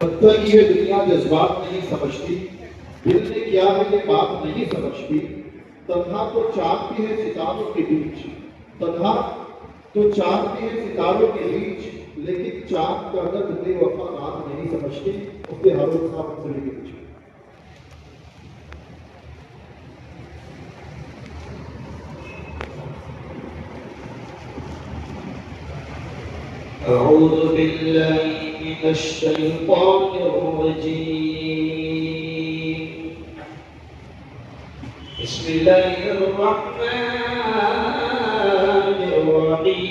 پتھر کی یہ دنیا جذبات نہیں سمجھتی، دل نے کیا ہے یہ بات نہیں سمجھتی، تنہا تو چاند بھی ہے ستاروں کے بیچ، تنہا تو چاند بھی ہے ستاروں کے بیچ، لیکن چاند کا درد بے وفا بات نہیں سمجھتی، اس کے ہر روز کا منظر کے پیچھے۔ أعوذ بالله من الشيطان الرجيم. بسم الله الرحمن الرحيم.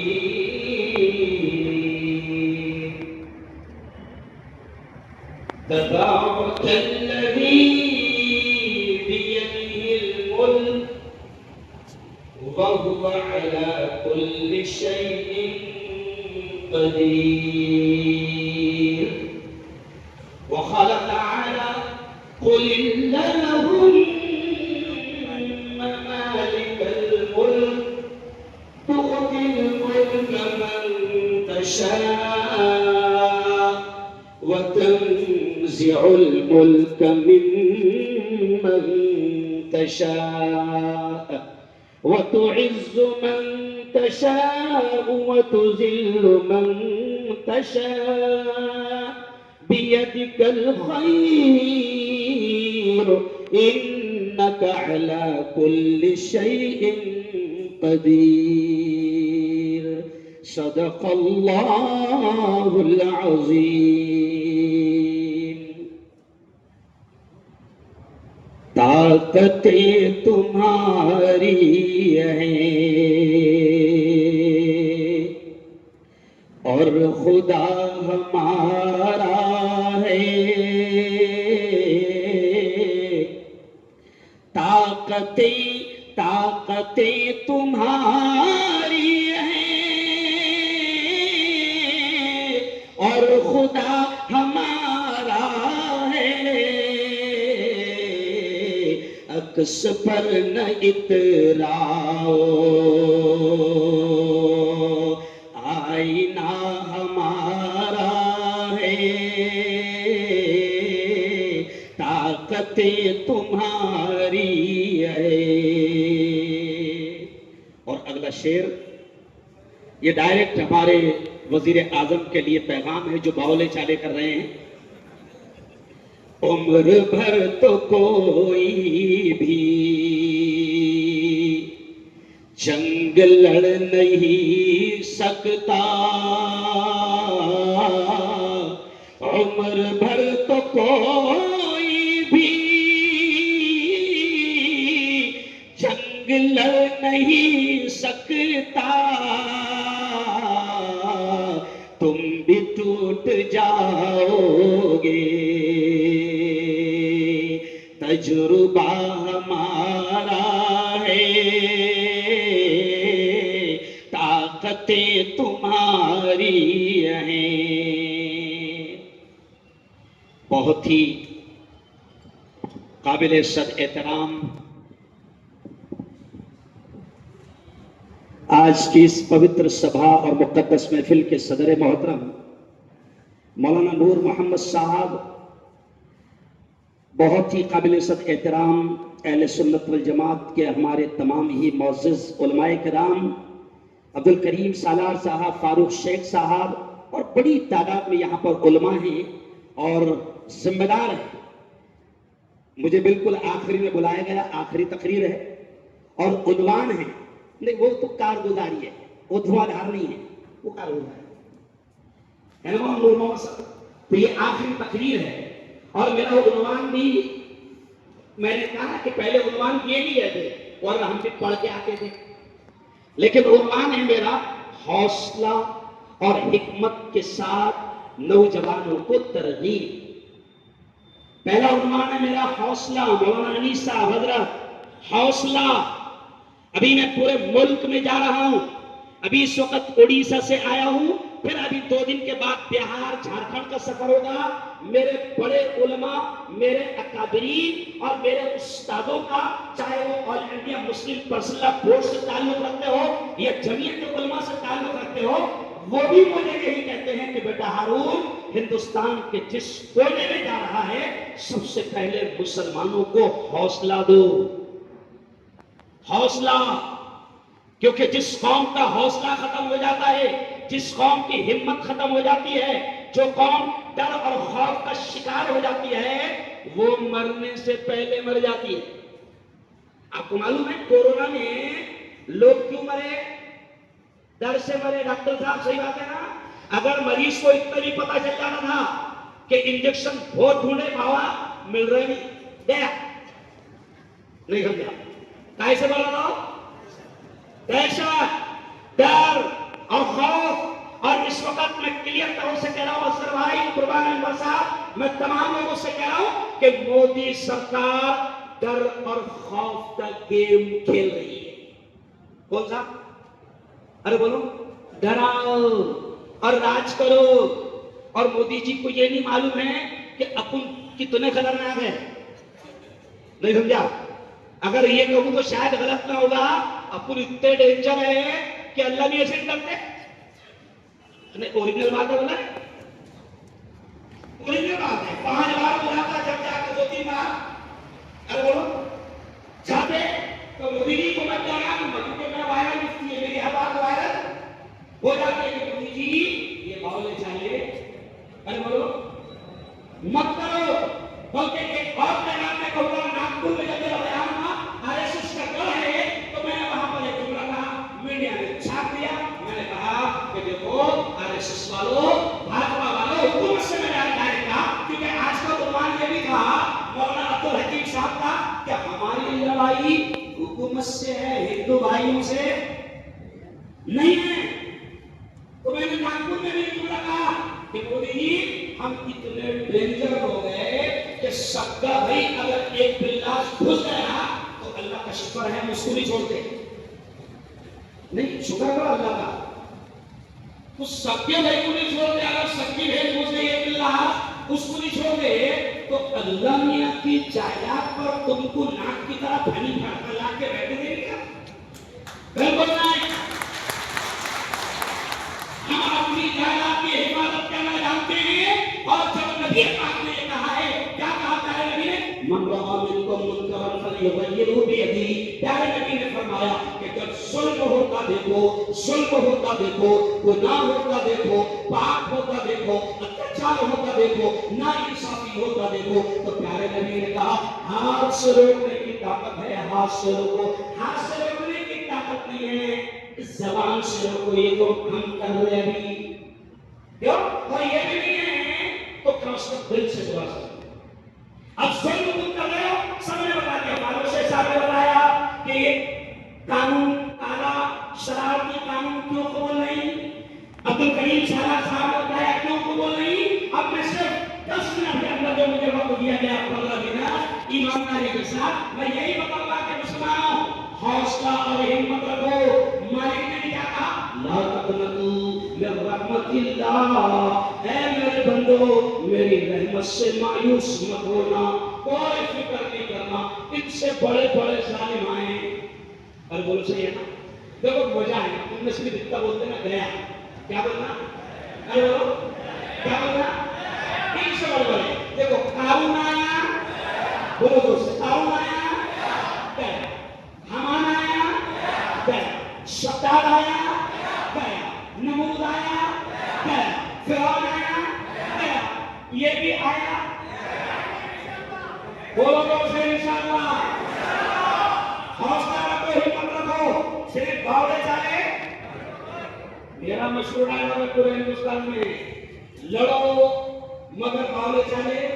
تبارك الذي بيده الملك وهو على كل شيء قدير. وخلق على قل اللهم مالك الملك تؤتي الملك من تشاء وتنزع الملك ممن تشاء وتعز من تشاء وتذل من تشاء بيدك الخير إنك على كل شيء قدير. صدق الله العظيم. طاقتیں تمہاری ہیں اور خدا ہمارا ہے. طاقتیں تمہاری ہیں اور خدا ہمارا ہے. عکس پر نہ اتراؤ، آئینہ ہمارا ہے. طاقتیں تمہاری ہے. اور اگلا شعر یہ ڈائریکٹ ہمارے وزیر اعظم کے لیے پیغام ہے جو باولے چالے کر رہے ہیں. عمر بھر تو کوئی بھی جنگ لڑ نہیں سکتا، عمر بھر تو کوئی بھی جنگ لڑ نہیں سکتا. تم بھی ٹوٹ جاؤ گے، تجربہ ہمارا ہے. طاقتیں تمہاری ہیں. بہت ہی قابل صد احترام آج کی اس پوتر سبھا اور مقدس محفل کے صدر محترم مولانا نور محمد صاحب، بہت ہی قابل صد احترام اہل سنت والجماعت کے ہمارے تمام ہی معزز علماء کرام، عبدالکریم سالار صاحب، فاروق شیخ صاحب، اور بڑی تعداد میں یہاں پر علماء ہیں اور ذمہ دار ہیں. مجھے بالکل آخری میں بلایا گیا، آخری تقریر ہے اور عنوان ہے، نہیں وہ تو کارگزاری ہے، وہ دھواں دھار نہیں ہے، وہ کارگزاری ہے. تو یہ آخری تقریر ہے اور میرا عنوان بھی میں نے کہا کہ پہلے عنوان کیے بھی گئے تھے اور ہم بھی پڑھ کے آتے تھے، لیکن عنوان ہے میرا حوصلہ اور حکمت کے ساتھ نوجوانوں کو ترغیب. پہلا عنوان ہے میرا حوصلہ. مولانا انیس صاحب حضرت، حوصلہ. ابھی میں پورے ملک میں جا رہا ہوں، ابھی اس وقت اڑیسہ سے آیا ہوں، پھر ابھی 2 دن کے بعد بہار جھارکھنڈ کا سفر ہوگا. میرے بڑے علماء، میرے اکابرین اور میرے استادوں کا، چاہے وہ آل انڈیا مسلم پرسنل بورڈ سے تعلق رکھتے ہو یا جمعیت علماء سے تعلق رکھتے ہو، وہ بھی مجھے یہی کہتے ہیں کہ بیٹا ہارون ہندوستان کے جس کونے میں جا رہا ہے سب سے پہلے مسلمانوں کو حوصلہ دو، حوصلہ، کیونکہ جس قوم کا حوصلہ ختم ہو جاتا ہے، جس قوم کی ہمت ختم ہو جاتی ہے، جو قوم ڈر اور خوف کا شکار ہو جاتی ہے وہ مرنے سے پہلے مر جاتی ہے۔ آپ کو معلوم ہے کورونا میں لوگ کیوں مرے؟ ڈر سے مرے۔ ڈاکٹر صاحب صحیح بات ہے نا؟ اگر مریض کو اتنا بھی پتا چل جانا تھا کہ انجیکشن بہت ڈھونڈے بابا مل رہے نہیں، گیا نہیں سمجھا، کائے سے بول رہا ہوں؟ دہشت، ڈر اور خوف۔ اور اس وقت میں کلیئر طور سے کہہ رہا ہوں اصغر بھائی، قربان انور صاحب، میں تمام لوگوں سے کہہ رہا ہوں کہ مودی سرکار ڈر اور خوف کا گیم کھیل رہی ہے۔ کون سا؟ ارے بولو، ڈراؤ اور راج کرو۔ اور مودی جی کو یہ نہیں معلوم ہے کہ اپن کتنے خطرناک ہیں؟ نہیں سمجھا؟ اگر یہ کہوں تو شاید غلط نہ ہوگا، اپن اتنے ڈینجر ہے کہ اللہ بھی ایسے کرتے۔ اوریجنل بات ہے، بولا اوریجنل بات ہے۔ 5 بار بولا تھا، جب جا کے 2-3 بار ارے بولو جاتے تو مودی جی کو میں کہہ رہا ہوں کیونکہ میں وائرل لکھتی ہے، میری ہر بات وائرل ہو جاتی ہے کہ مودی جی یہ باولے چاہیے، ارے بولو مت کرو۔ بلکہ ایک اور پیغام میں کہوں گا، ناگپور میں جب میرا بیان ہوا RSS کا ڈر ہے تو میں نے وہاں پر ایک جملہ کہا، میڈیا نے چھاپ دیا، میں نے کہا کہ دیکھو RSS والوں، بھاجپا والوں، حکومت سے میں نے ڈائریکٹ کہا، کیونکہ آج کا عنوان یہ بھی کہا مولانا عبدالحکیم صاحب کا کہ ہماری لڑائی حکومت سے ہے، ہندو بھائیوں سے نہیں ہے۔ تو میں نے ناگپور میں بھی جملہ کہا کہ مودی جی ہم اتنے ڈینجر ہو گئے کہ سکا بھائی اگر ایک بلّہ گھس گیا تو اللہ کا شکر ہے ہم اس کو نہیں چھوڑتے، نہیں شکر کرو اللہ کا، تو سکے بھائی کو نہیں چھوڑتے۔ اگر سکی بھائی گھس گئی ایک بلّہ اس کو نہیں چھوڑتے تو اللہ میاں کی جائیداد پر تم کو ناک کی طرح پھنی پھیلا کے بیٹھے دیں گے؟ بالکل نہیں۔ ہم اپنی جائیداد کی حفاظت کرنا جانتے ہیں، اور جب نبی پاک نے یہ کہا ہے، کیا کہا پیارے نبی نے؟ من رأى منکم منکرا فلیغیرہ بیدہ۔ پیارے نبی نے فرمایا کہ جب ظلم ہوتا دیکھو، ظلم ہوتا دیکھو، گناہ ہوتا دیکھو، پاک ہوتا دیکھو، اتیاچار ہوتا دیکھو، ناانصافی ہوتا دیکھو، تو پیارے نبی نے کہا ہاتھ سے روکنے کی طاقت ہے، ہاتھ سے روکو۔ ہاتھ سے روکنے کی طاقت نہیں ہے، زبان سے روکو، یہ تو ہم کر رہے ابھی کیوں؟ اور یہ بھی نہیں ہے تو کم از کم دل سے دعا سکتے۔ اب ظلم تم کر رہے ہو، سب نے بتا دیا، فاروق شیخ صاحب نے بتایا کہ یہ قانون کالا شرارتی قانون کیوں قبول نہیں، عبدالکریم سالار صاحب نے بتایا کیوں قبول نہیں۔ اب میں صرف 10 منٹ کے اندر جو مجھے وقت دیا گیا 15 منٹ ایمانداری کے ساتھ میں یہی بتاؤں گا کہ مسلمانوں حوصلہ اور ہمت رکھو۔ مالک نے کیا کہا؟ لا تقنطوا من رحمت اللہ، اے میرے بندو میری رحمت سے مایوس مت ہونا، کوئی فکر نہیں کرنا، ان سے بڑے بڑے ظالم آئے۔ اور بولو صحیح ہے نا؟ دیکھو مزہ ہے نا، تم نے صرف اتنا بولتے نا گیا، کیا بولنا؟ ارے بولو کیا بولنا؟ تین سے بولے دیکھو، قارون آیا، بولو دوست، قارون آیا گیا، حمان آیا گیا، شداد آیا گیا، نمرود آیا گیا، فرعون آیا گیا، یہ بھی آیا، بولو دوست انشاءاللہ۔ حوصلہ رکھو، ہمت رکھو، صرف بھاولے چالے۔ میرا مشہور ڈائلاگ ہے پورے ہندوستان میں، لڑو مگر بھاولے چالے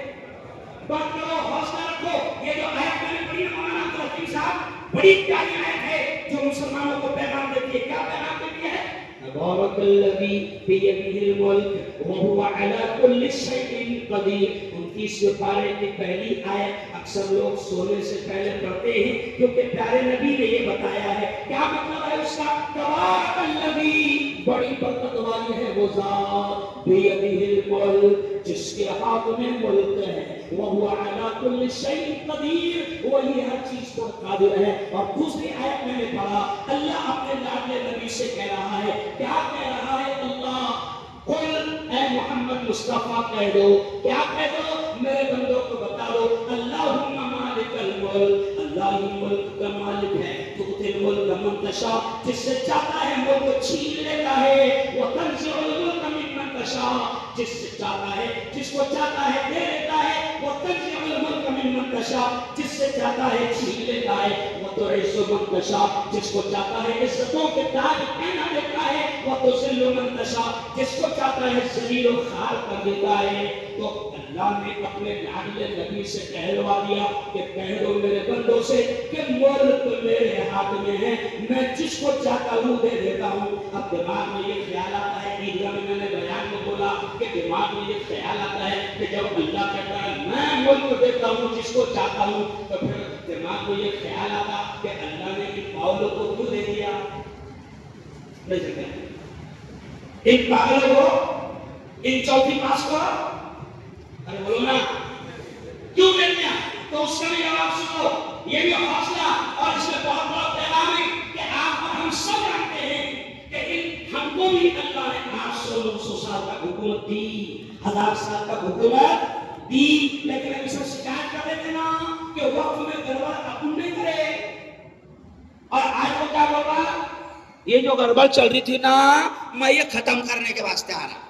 بات کرو، حوصلہ رکھو۔ یہ جو آیت میں نے پڑھی ہے مولانا عبدالحکیم صاحب، بڑی پیاری آیت ہے جو مسلمانوں کو پیغام دیتی ہے۔ کیا پیغام دیتی ہے؟ تبارک الذی بیدہ الملک وہو علی کل شیء قدیر۔ 29ویں پارے کی پہلی آیت اکثر لوگ سونے سے پہلے پڑھتے ہیں کیونکہ پیارے نبی نے یہ بتایا ہے۔ کیا مطلب ہے اس کا؟ تبارک الذی، بڑی برکت والی ہے وہ ذات، بیدہ الملک، جس کے ہاتھ میں ملک ہے، وہو علی کل شیء قدیر، وہی ہر چیز پر قادر ہے۔ اور دوسری آیت میں نے پڑھا، اللہ اپنے لاڈلے نبی سے کہہ رہا ہے، کیا کہہ رہا ہے اللہ؟ قل، اے محمد مصطفیٰ کہہ دو. کیا کہہ دو؟ میرے بندوں کو بتا دو اللہم مالک الملک، اللہ ہی ملک کا مالک ہے. تؤتی الملک من تشاء، جس سے چاہتا ہے ملک چھین لیتا ہے. وتنزع الملک ممن تشاء، جس سے چاہتا ہے، جس کو چاہتا ہے دے دیتا ہے. وتنزع الملک ممن تشاء، جس سے چاہتا ہے چھین لیتا ہے. وتعز من تشاء، جس کو چاہتا ہے عزتوں کے تاج پہنا دیتا ہے. وتذل من تشاء، جس کو چاہتا ہے ذلیل و خوار کر دیتا ہے. تو اللہ نے اپنے لاڈلے نبی سے کہلوا دیا کہ کہہ دو میرے بندوں سے کہ ملک میرے ہاتھ میں ہے، میں جس کو چاہتا ہوں دے دیتا ہوں. اب دماغ میں یہ خیال آتا ہے، عیدگاہ میں نے بیان میں بولا کہ دماغ میں یہ خیال آتا ہے کہ جب اللہ کہتا ہے میں ملک دیتا ہوں جس کو چاہتا ہوں، تو پھر دماغ میں یہ خیال آتا کہ اللہ نے ان پاگلوں کو کیوں دے دیا؟ نہیں سکتے ان پاگلوں کو، ان چوتھی پاس کو، ارے بولو نا کیوں دے دیا؟ تو اس کا بھی جواب سنو. یہ بھی حوصلہ اور اس میں بہت بڑا پیغام ہے کہ آپ اور ہم سب جانتے ہیں کہ ہم کو بھی اللہ نے 800-900 سال کا حکومت دی، 1000 سال کا حکومت دی، لیکن ابھی سب شکایت کر دیتے نا کہ وقت میں گڑبڑ اپن نہیں کرے. اور آج وہ کیا بول رہا؟ یہ جو گڑبڑ چل رہی تھی نا میں یہ ختم کرنے کے واسطے آ رہا.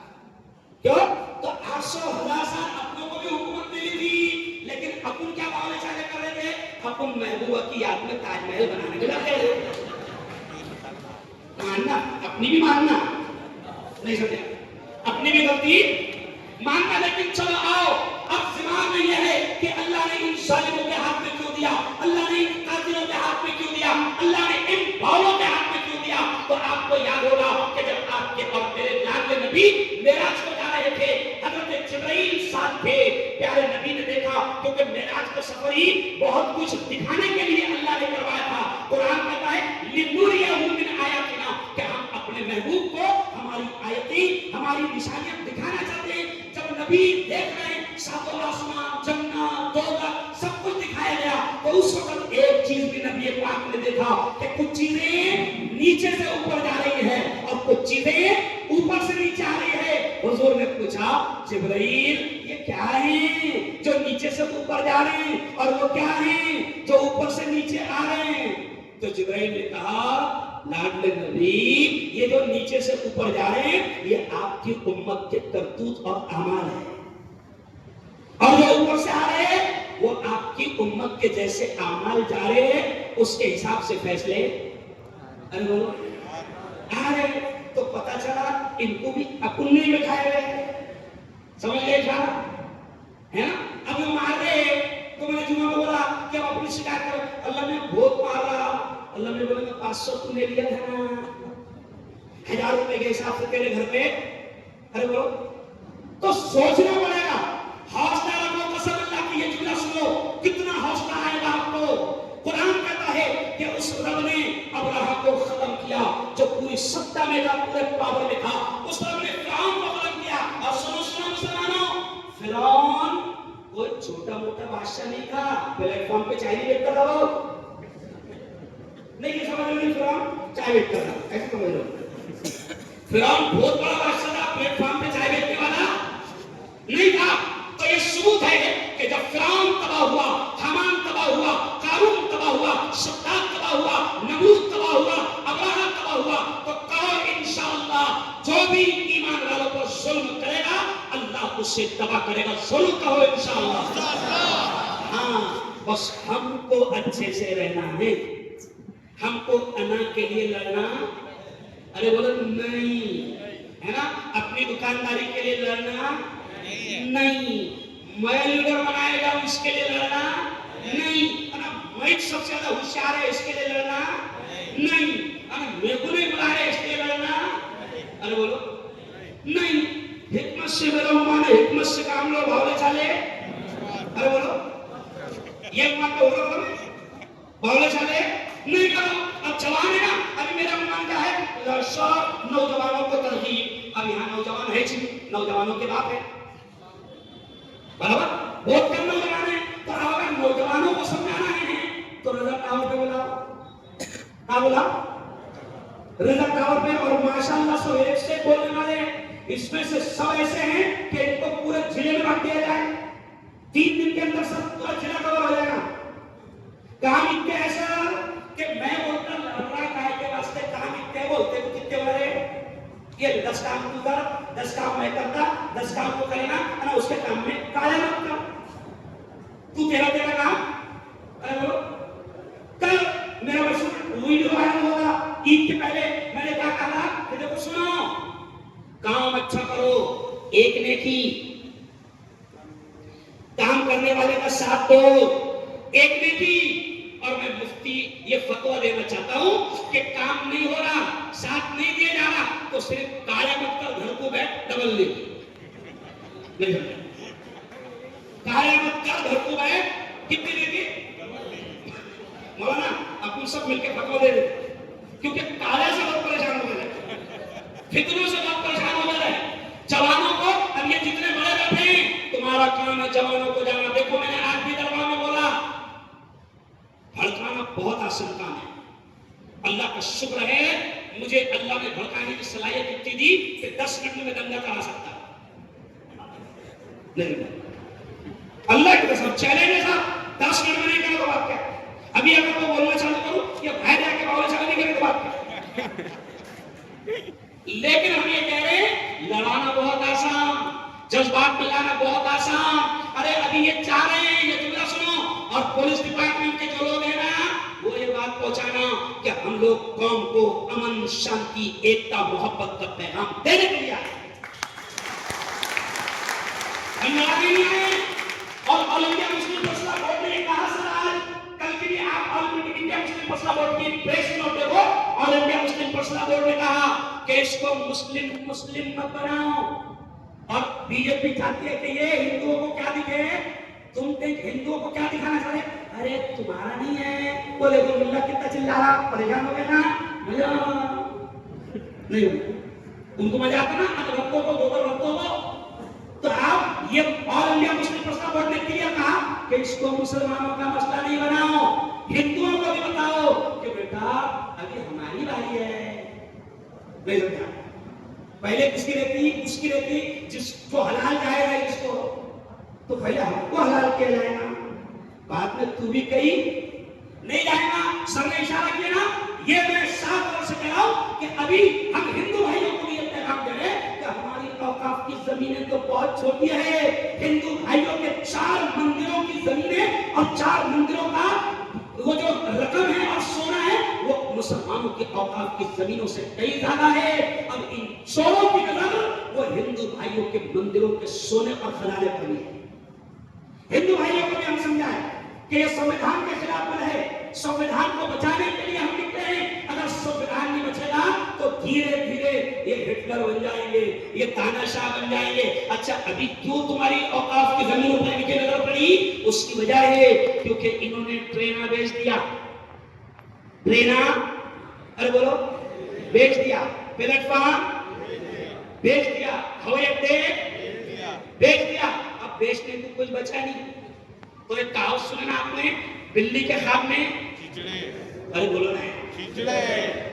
کیوں؟ تو 800-1000 سال اپنوں کو بھی حکومت ملی تھی، لیکن اپن کیا باولے چالے کر رہے تھے؟ اپن محبوبہ کی یاد میں تاج محل بنانے کے لگے. ماننا اپنی بھی ماننا نہیں سمجھا، اپنی بھی غلطی ماننا. لیکن چلو آؤ اب دماغ میں یہ ہے کہ اللہ نے ان ظالموں کے ہاتھ میں کیوں دیا، اللہ نے ان قاتلوں کے ہاتھ میں کیوں دیا، اللہ نے ان باولوں کے ہاتھ میں کیوں دیا. تو آپ کو یاد ہوگا کہ جب آپ کے اور میرے لاڈلے نبی معراج کو جا رہے تھے، حضرت جبرائیل ساتھ تھے. پیارے نبی نے دیکھا کیونکہ معراج کا سفر ہی بہت کچھ دکھانے کے لیے اللہ نے کروایا تھا. قرآن کہتا ہے لِنُرِيَهُ مِنْ آیَاتِنَا، کہ ہم اپنے محبوب کو ہماری آیتیں، ہماری نشانیاں دکھانا چاہتے ہیں. جب نبی دیکھ رہے ہیں ساتوں آسمان، جنت، دوزخ سب کچھ دکھایا گیا، تو اس وقت ایک چیز بھی نبی پاک نے دیکھا کہ کچھ چیزیں نیچے سے اوپر جا رہی ہیں اور کچھ چیزیں اوپر سے نیچے آ رہی ہے. حضور نے پوچھا جبرائیل یہ کیا ہیں جو نیچے سے اوپر جا رہے ہیں اور وہ کیا ہیں جو اوپر سے نیچے آ رہے ہیں؟ تو جبرائیل نے کہا لاڈلے نبی یہ جو نیچے سے اوپر جا رہے ہیں یہ آپ کی امت کے کرتوت اور اعمال ہیں، اور جو اوپر سے آ رہے ہیں وہ آپ کی امت کے جیسے اعمال جا رہے ہیں، اس کے حساب سے فیصلے ارے بولو آ رہے ہیں. تو پتا چلا ان کو بھی اپن نہیں بٹھائے ہوئے. سمجھ گئے کیا ہے نا؟ اب وہ مار رہے ہیں تو میں نے جمعہ میں بولا کہ اب اپنی شکایت کرو، اللہ نے بہت مارا. اللہ نے بولا 500 تو لے لیا تھا نا، 1000 روپے کے حساب سے تیرے گھر پہ. ارے بولو تو سوچنا پڑے گا. حوصلہ رکھو، قسم اللہ کی یہ جملہ سنو کتنا حوصلہ آئے گا آپ کو. قرآن کہتا ہے کہ اس رب نے ابراہا کو ختم کیا جو پوری سطح میں تھا، پورے پاور میں تھا. اس رب نے فرعون کو ختم کیا. اور سنو سنو مسلمانوں، فرعون کوئی چھوٹا موٹا بادشاہ نہیں تھا، پلیٹ فارم پہ چائے نہیں بیچتا تھا. وہ نہیں سمجھ رہے؟ فرعون چائے بیچتا تھا، ایسے سمجھ لو. فرعون بہت بڑا بادشاہ تھا، پلیٹ فارم پہ چائے بیچنے والا نہیں تھا. تو یہ ثبوت ہے کہ جب فرعون تباہ ہوا، حامان تباہ ہوا، قارون تباہ ہوا، شداد تباہ ہوا، نمرود تباہ ہوا، ابراہا تباہ ہوا، تو کہو انشاءاللہ جو بھی ایمان والوں پر ظلم کرے گا اللہ اسے تباہ کرے گا. ظلم کہو انشاءاللہ. ہاں بس ہم کو اچھے سے رہنا ہے، ہم کو انا کے لیے لڑنا ارے بولو نہیں ہے نا، اپنی دکانداری کے لیے لڑنا نہیں، میں لیڈر بنائے گا اس کے لیے لڑنا نہیں، میں سب سے زیادہ ہوشیار ہے اس کے لیے لڑنا نہیں، میرے کو نہیں بلا رہے اس کے لیے لڑنا ارے بولو نہیں. حکمت سے میرا مان ہے، حکمت سے کام لو، بھاولے چالے ارے بولو یہ مان کو بولو بھاولے چالے نہیں کرو. اب جوان ہے نا، ابھی میرا مان کیا ہے؟ سب نوجوانوں کو ترغیب. اب یہاں نوجوان ہے جی، نوجوانوں کے باپ ہے برابر، بہت کم نوجوان ہیں. تو اگر نوجوانوں کو سمجھانا ہے تو رضا ٹاور پہ بلاؤ. کہاں بلاؤ؟ رضا ٹاور پہ. اور ماشاءاللہ 101 سے بولنے والے اس میں سے سب ایسے ہیں کہ ان کو پورے ضلع میں بانٹ دیا جائے، 3 دن کے اندر سب پورا ضلع کور ہو جائے گا۔ کام اتنے ایسا کہ میں بولتا اللہ کائے کے واسطے کام اتنے بولتے تو کتنے بڑے، یہ 10 کام تو کر، 10 کام میں کرتا، 10 کام کو کرے نا اس کے کام میں کالا مت کر، تو تیرا کام کل میرا ویڈیو وائرل ہوگا عید کے پہلے، میں نے کہا تھا کہ دیکھو سنو، کام اچھا کرو، ایک نیکی، کام کرنے والے کا ساتھ دو، ایک نیکی۔ اور میں مفتی یہ فتویٰ دینا چاہتا ہوں کہ کام نہیں ہو رہا، ساتھ نہیں دیا جا رہا تو صرف کالا مت کر، گھر کو بیٹھ ڈبل لے نہیں کالا مت کر، گھر کو بیٹھ کتنی لے گی مولانا، اپن سب مل کے فتویٰ دے دیں، کیونکہ کالے سے بہت پریشان ہو گئے، فتنوں سے بہت پریشان ہو گئے۔ جوانوں کو اب یہ جتنے بڑے بیٹھے ہیں تمہارا کام ہے جوانوں کو جانا۔ دیکھو میں نے آج بھی دربار میں بولا، بھڑکانا بہت آسان کام ہے، اللہ کا شکر ہے مجھے اللہ نے بھڑکانے کی صلاحیت اتنی دی کہ 10 منٹ میں دنگا کرا سکتا نہیں، اللہ کی قسم چیلنج ہے صاحب، 10 منٹ میں نہیں کرے تو بات کیا، ابھی اگر وہ بولنا چالو کروں یا باہر جا کے باولے چالو نہیں کرے تو بات کیا۔ لیکن ہم یہ کہہ رہے ہیں لڑانا بہت آسان، جذبات ملانا بہت آسان۔ ارے ابھی یہ چاہ رہے ہیں، یہ جملہ سنو، اور پولیس ڈپارٹمنٹ کے جو لوگ ہیں نا وہ یہ بات پہنچانا کہ ہم لوگ قوم کو امن، شانتی، ایکتا، محبت کا پیغام دینے کے لیے آئے، ہم لڑانے نہیں آئے۔ اور آل انڈیا مسلم فیصلہ بورڈ نے یہ کہا سر، آج کل کے لیے آپ آل انڈیا مسلم فیصلہ بورڈ کی پریس نوٹ دیکھو، آل انڈیا مسلم فیصلہ بورڈ نے کہا کہ اس کو مسلم مت بناؤ۔ اور بی جے پی چاہتی ہے کہ یہ ہندوؤں کو کیا دکھے، تم ہندوؤں کو کیا دکھانا چاہ رہے، ارے تمہارا نہیں ہے، وہ دیکھو ملا کتنا چل رہا، پریشان ہو گئے نا، مزہ نہیں ہوگا ان کو، مزہ آتا نا بھکتوں کو، گوبر بھکتوں کو۔ تو آپ یہ آل انڈیا مسلم فیصلہ بورڈ نے کلیئر کہا کہ اس کو مسلمانوں کا مسئلہ نہیں بناؤ، ہندوؤں کو بھی بتاؤ کہ بیٹا ابھی ہماری باری ہے، نہیں سمجھا، پہلے کس کی رہتی، اس کی رہتی، جس کو حلال جائے گا جس کو، تو پہلے ہم کو حلال کیا جائے گا، بعد میں تو بھی کہیں نہیں جائے گا۔ سر نے اشارہ کیا نا، یہ میں صاف طور سے کہہ رہا ہوں کہ ابھی ہم ہندو بھائیوں کو بھی یہ پیغام دے رہے ہیں کہ ہماری اوقاف کی زمینیں تو بہت چھوٹی ہے، ہندو بھائیوں کے 4 مندروں کی زمینیں اور 4 مندروں کا وہ جو رقم ہے اور سونا ہے وہ مسلمانوں کے اوقاف کی زمینوں سے کئی زیادہ ہے۔ اب ان چوروں کی نظر وہ ہندو بھائیوں کے مندروں کے سونے اور خزانے پر بھی ہے۔ ہندو بھائیوں کو بھی ہم سمجھائیں کہ یہ سنویدھان کے خلاف بل ہے، سنویدھان کو بچانے کے لیے ہم نکلے ہیں، اگر سنویدھان نہیں بچے گا تو دھیرے دھیرے یہ ہٹلر بن جائیں گے، یہ تاناشاہ بن جائیں گے۔ اچھا ابھی کیوں تمہاری اوقاف کی زمینوں پر ان کی نظر پڑی؟ اس کی وجہ ہے کیونکہ انہوں نے ٹرینا بیچ دیا، ٹرینا ارے بولو بیچ دیا، پلیٹ فارم بیچ دیا، ہوائی اڈے بیچ دیا، اب بیچنے کو کچھ بچا نہیں۔ تو ایک کہاوت سنا آپ نے، بلی کے خواب میں ارے بولو نا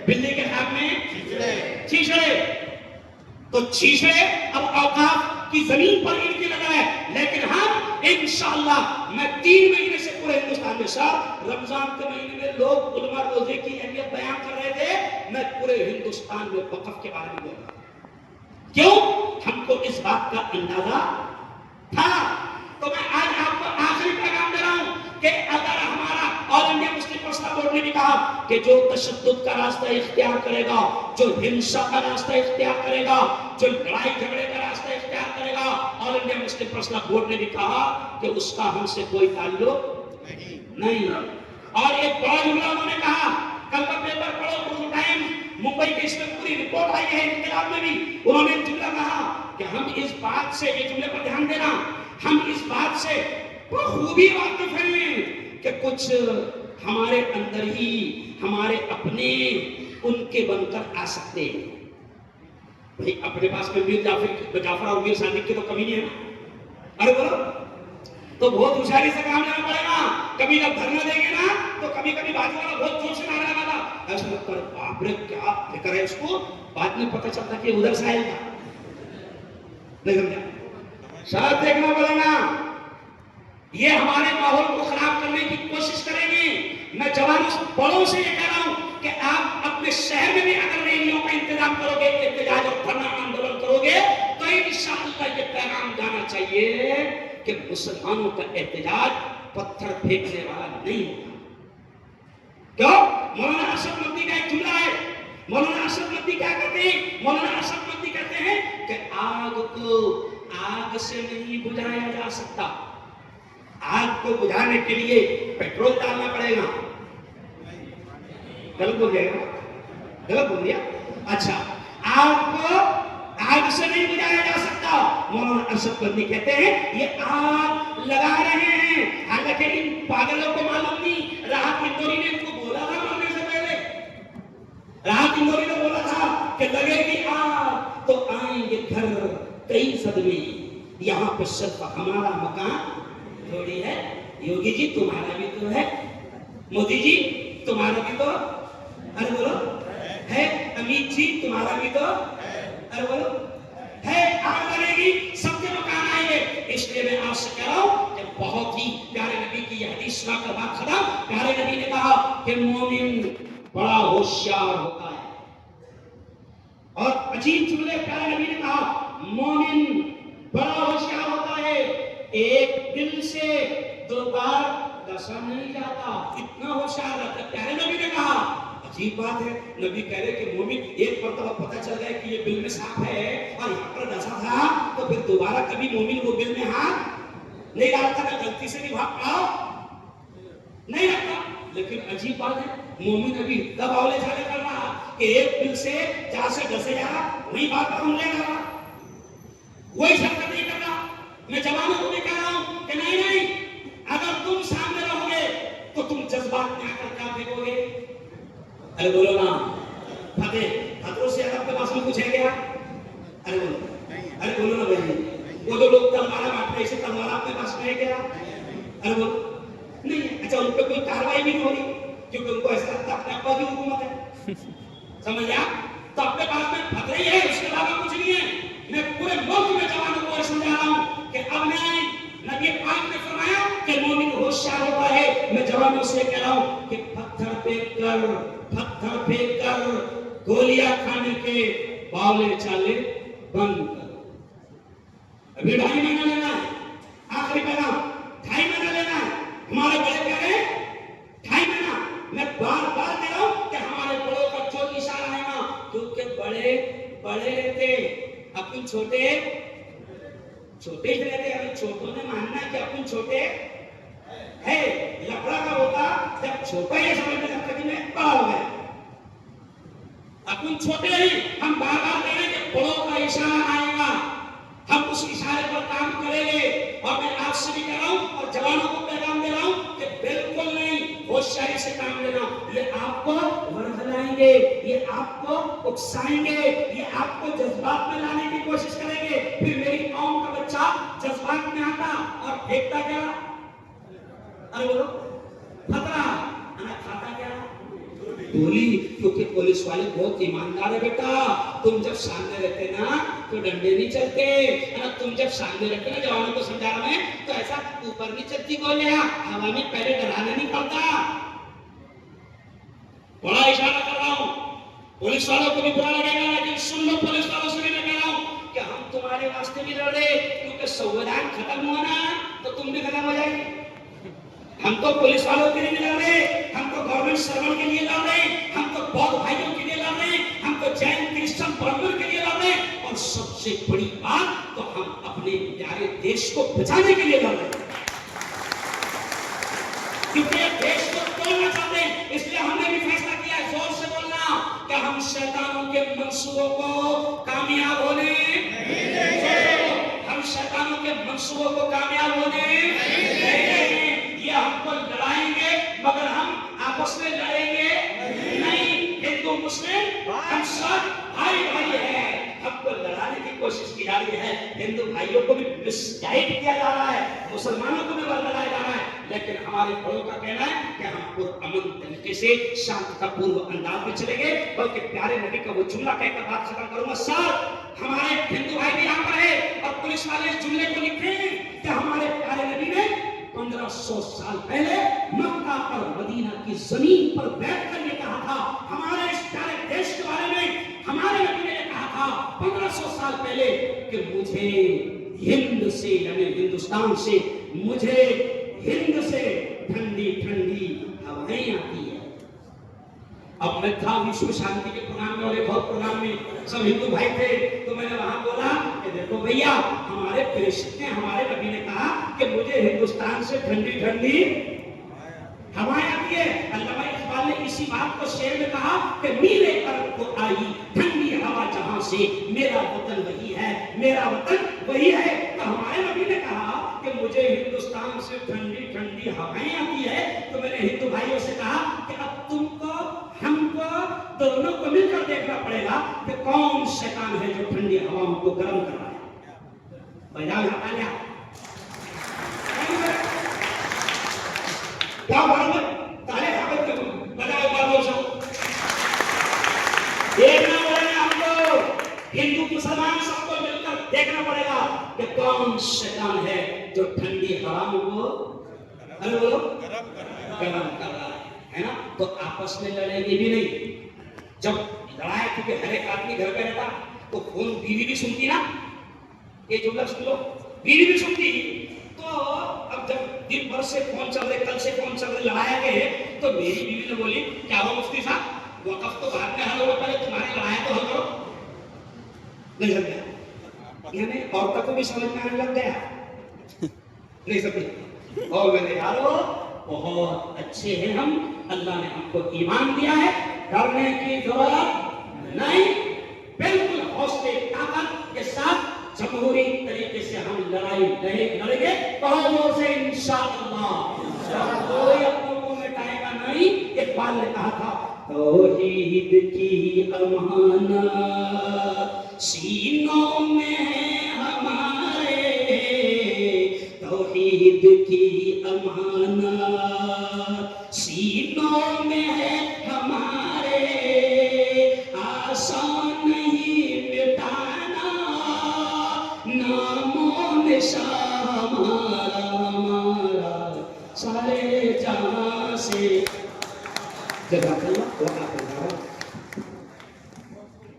بلی کے خواب میں چیچڑے، تو چیچڑے اب اوقاف کی زمین پر ان کی نظر ہے، لیکن ہم انشاءاللہ میں 3 مہینے سے پورے ہندوستان میں سر رمضان کے مہینے میں لوگ علماء روزے کی اہمیت بیان کر رہے تھے، میں پورے ہندوستان میں وقف کے بارے میں بول رہا ہوں، کیوں؟ ہم کو اس بات کا اندازہ تھا۔ تو میں آج آپ کو آخری پیغام دے رہا ہوں کہ اگر ہمارا آل انڈیا مسلم فیصلہ بورڈ نے بھی کہا کہ جو تشدد کا راستہ اختیار کرے گا، جو ہنسا کا راستہ اختیار کرے گا، جو لڑائی جھگڑے کا راستہ اختیار کرے گا، آل انڈیا مسلم فیصلہ بورڈ نے بھی کہا کہ اس کا ہم سے کوئی تعلق نہیں۔ اور ایک بڑا جملہ انہوں نے کہا، کل کا پیپر پڑھو، اردو ٹائمز، ممبئی کی اس میں پوری رپورٹ آئی ہے انقلاب میں بھی، انہوں نے جملہ کہا کہ ہم اس بات سے، یہ جملے پر دھیان دینا، ہم اس بات سے بخوبی واقف ہیں کہ کچھ ہمارے اندر ہی ہمارے اپنے ان کے بن کر آ سکتے ہیں۔ بھئی اپنے پاس میں میر جعفر اور میر صادق کی تو کمی نہیں ہے، ارے بولو تو بہت ہوشیاری سے کام لینا پڑے گا۔ کبھی جب دھرنا دیں گے نا تو کبھی کبھی بازی والا بہت زور سے نعرہ لگاتا، ایسا لگتا ہے باپ رے کیا فکر ہے اس کو، بعد میں پتہ چلتا کہ ادھر سے آئے گا، شاید دیکھنا پڑے گا، یہ ہمارے ماحول کو خراب کرنے کی کوشش کریں گے۔ میں جوانوں بڑوں سے یہ کہہ رہا ہوں کہ آپ اپنے شہر میں بھی اگر ریلیوں کا انتظام کرو گے، احتجاج اور دھرنا آندولن کرو گے، تو انشاءاللہ یہ پیغام جانا چاہیے کہ مسلمانوں کا احتجاج پتھر پھینکنے والا نہیں ہوگا۔ کیوں؟ مولانا اشرف مدنی کا ایک جملہ ہے، مولانا اشرف مدنی کیا کہتے ہیں؟ مولانا اشرف مدنی کہتے ہیں کہ آگ کو آگ سے نہیں بجھایا جا سکتا، آگ کو بجھانے کے لیے پیٹرول ڈالنا پڑے گا۔ غلط بول گیا، غلط بول دیا؟ اچھا، آگ کو آگ سے نہیں بجھایا جا سکتا۔ مولانا اشرف مدنی کہتے ہیں یہ آگ لگا رہے ہیں، حالانکہ ان پاگلوں کو معلوم نہیں، راحت اندوری نے ان کو بولا تھا مرنے سے پہلے، راحت اندوری نے بولا تھا کہ لگے گی آگ تو آئیں گے گھر کئی صدمے، یہاں پہ صرف ہمارا مکان تھوڑی ہے۔ یوگی جی تمہارا بھی تو ہے، مودی جی تمہارا بھی تو، ارے بولو ہے، امیت جی تمہارا بھی تو، ارے بولو ہے، آگ لگے گی سب کے مکان آئیں گے۔ اس لیے میں آپ سے کہہ رہا ہوں کہ بہت ہی پیارے نبی کی یہ حدیث سنا کر بات ختم۔ پیارے نبی نے کہا کہ مومن بڑا ہوشیار ہوتا ہے، اور عجیب جملے پیارے نبی نے کہا مومن بڑا ہوشیار ہوتا ہے، ایک دل سے دو بار ڈسا نہیں جاتا، اتنا ہوشیار رہتا ہے۔ پیارے نبی نے کہا، عجیب بات ہے، نبی کہہ رہے کہ مومن ایک مرتبہ پتہ چل جائے کہ یہ بل میں سانپ ہے اور یہاں پر ڈسا تھا تو پھر دوبارہ کبھی مومن وہ بل میں ہاتھ نہیں ڈالتا، کہ غلطی سے بھی بھاگ پڑاؤ نہیں رکھتا۔ لیکن عجیب بات ہے، مومن ابھی دباؤلے جھالے کر رہا کہ ایک بل سے جہاں سے ڈسے جا رہا وہی بات پر حملے کر رہا، وہی شرکت نہیں کر رہا۔ میں جوانوں کو بھی کہہ رہا ہوں کہ نہیں نہیں، اگر تم سامنے رہو گے تو تم جذبات میں آ کر کیا پھینکو گے؟ ارے بولو نا، خطروں سے عرب کے پاس میں کچھ ہے کیا؟ ارے بولو، ارے بولو نا بھائی، وہ جو لوگ تلوار بانٹ رہے اسے تلوار آپ کے پاس میں ہے کیا؟ ارے بولو نہیں۔ اچھا، ان پہ کوئی کاروائی بھی نہیں ہو رہی کیونکہ ان کو ایسا لگتا ہے اپنے ابا کی حکومت ہے، سمجھ گیا؟ تو اپنے پاس میں خطرے ہی ہے، اس کے علاوہ کچھ نہیں ہے۔ میں پورے ملک میں جوانوں کو سمجھا رہا ہوں کہ اب نہیں، نبی پاک نے فرمایا کہ مومن ہوشیار ہوتا ہے۔ میں جوانوں سے کہہ رہا ہوں کہ پتھر پھینک کر گولیاں کھانے کے باولے چالے بند کرو۔ ابھی 2.5 مہینہ لینا ہے، آخری پیغام 2.5 مہینہ لینا ہے۔ ہمارے بڑے کہہ رہے ہیں 2.5 مہینہ، میں بار بار کہہ رہا ہوں کہ ہمارے بڑوں کا جو اشارہ ہے نا، کیونکہ بڑے تھے، اپن چھوٹے ہی رہتے۔ ابھی چھوٹوں نے ماننا ہے کہ اپن چھوٹے ہے، لکڑا کا ہوتا جب چھوٹا ہی سمجھنے لگتا کہ میں بڑا ہو گیا، اپن چھوٹے ہی۔ ہم بار بار کہہ رہے ہیں کہ بڑوں کا اشارہ آئے گا، ہم اس اشارے پر کام کریں گے۔ اور میں آپ سے بھی کہہ رہا ہوں اور جوانوں کو پیغام دے رہا ہوں کہ بالکل نہیں، ہوشیاری سے کام لینا۔ یہ آپ کو ورغلائیں گے، یہ آپ کو اکسائیں گے، یہ آپ کو جذبات میں لانے کی کوشش کریں گے۔ پھر میری قوم کا بچہ جذبات میں آتا اور پھینکتا کیا؟ ارے بولو خطرہ، کھاتا کیا؟ گولی، کیونکہ پولیس والے بہت ایماندار ہے بیٹا۔ تم جب سامنے رہتے نا تو ڈنڈے نہیں چلتے، تم جب سامنے رہتے نا، جوانوں کو سمجھا رہا میں، تو ایسا اوپر نہیں چلتی گولیاں، ہوا میں پہلے ڈرانا نہیں پڑتا۔ بڑا اشارہ کر رہا ہوں، پولیس والوں کو بھی برا لگے گا، لیکن سن لو، پولیس والوں سے بھی میں کہہ رہا ہوں کہ ہم تمہارے واسطے بھی لڑ رہے، کیونکہ سنویدھان ختم ہوا نا تو تم بھی ختم ہو جائے گی۔ ہم تو پولیس والوں کے لیے لڑ رہے، ہم تو گورنمنٹ سرونٹ کے لیے لڑ رہے، ہم تو بودھ بھائیوں کے لیے لڑ رہے، ہم تو جین کرسچن برہمن کے لیے لڑ رہے، اور سب سے بڑی بات تو ہم اپنے پیارے دیش کو بچانے کے لیے لڑ رہے ہیں، کیونکہ دیش کو توڑنا چاہتے ہیں۔ اس لیے ہم نے بھی فیصلہ کیا ہے، زور سے بولنا، کہ ہم شیطانوں کے منصوبوں کو کامیاب ہونے نہیں دیں گے، ہم شیطانوں کے منصوبوں کو کامیاب ہونے نہیں دیں گے۔ یہ ہم کو لڑائیں گے مگر ہم آپس میں لڑیں گے نہیں۔ ہندو مسلم ہم سب بھائی ہیں، ہم کو لڑانے کی کوشش کی جا رہی ہے، ہندو بھائیوں کو بھی مس گائیڈ کیا جا رہا ہے، مسلمانوں کو بھی لڑایا جا رہا ہے۔ لیکن ہمارے بڑوں کا کہنا ہے کہ ہم پرامن طریقے سے شانتتا پورو انداز میں چلیں گے. بلکہ پیارے نبی کا وہ جملہ کہہ کر بات ختم کروں گا. سر ہمارے ہندو بھائی بھی یہاں پر ہے اور پولیس والے اس جملے کو لکھتے ہیں کہ ہمارے پیارے نبی نے 1500 سال پہلے مکہ اور مدینہ کی زمین پر بیٹھ کر یہ کہا تھا. ہمارے اس پیارے دیش کے بارے میں ہمارے نبی نے یہ کہا تھا 1500 سال پہلے کہ مجھے ہند سے یعنی ہندوستان سے مجھے ہند سے ٹھنڈی ٹھنڈی ہوائیں آتی ہے. اب میں تھا وشو شانتی کے پروگرام میں اور ایک اور پروگرام میں سب ہندو بھائی تھے تو میں نے وہاں بولا کہ دیکھو بھیا ہمارے پریشد نے ہمارے نبی نے کہا کہ مجھے ہندوستان سے ٹھنڈی ٹھنڈی ہوائیں آتی ہے. علامہ اقبال نے اسی بات کو شعر میں کہا کہ میرے طرف کو آئی ٹھنڈی ہوا جہاں سے میرا وطن وہی ہے میرا وطن وہی ہے. تو ہمارے نبی نے کہا کہ مجھے ہندوستان سے ٹھنڈی ٹھنڈی ہوائیں آتی ہے. تو میں نے ہندو بھائیوں سے کہا کہ اب تم کو ہم کو دونوں کو مل کر دیکھنا پڑے گا کہ کون شیطان ہے جو ٹھنڈی ہواؤں کو گرم کر رہا ہے. بجاؤ ہٹا لیا کیا بات ہے تارے حقت کے بجاؤ باروں سے دیکھنا پڑے گا. ہم کو ہندو مسلمان سب کو مل کر دیکھنا پڑے گا کہ کون شیطان ہے جو ٹھنڈی ہواؤں کو گرم کر رہا ہے نا. تو آپس میں لڑیں گے بھی نہیں. جب لڑائی کیونکہ ہر ایک آدمی گھر پہ رہتا تو فون بیوی بھی سنتی نا. یہ جملہ سن لو بیوی بھی سنتی. تو اب جب دن بھر سے فون چل رہے کل سے فون چل رہے لڑایا گئے تو میری بیوی نے بولی کیا ہو مفتی صاحب وقف تو بعد میں حل ہوگا پہلے تمہاری لڑائی تو حل کرو. نہیں لگ گیا یعنی عورتوں کو بھی سمجھ میں آنے لگ گیا نہیں سمجھ. اور میرے یارو بہت اچھے ہیں ہم. اللہ نے ہم کو ایمان دیا ہے ڈرنے کی ضرورت نہیں. بالکل حوصلے طاقت کے ساتھ جمہوری طریقے سے ہم لڑائی لڑیں گے بہادر سے انشاءاللہ. کوئی اپنوں کو مٹائے گا نہیں. اقبال نے کہا تھا توحید کی امانت سینوں میں ہے ہمارے توحید کی امانت سینوں میں ہے ہمارے آسان نہیں مٹانا نام و نشان ہمارا سارے جہاں سے. جزاک اللہ.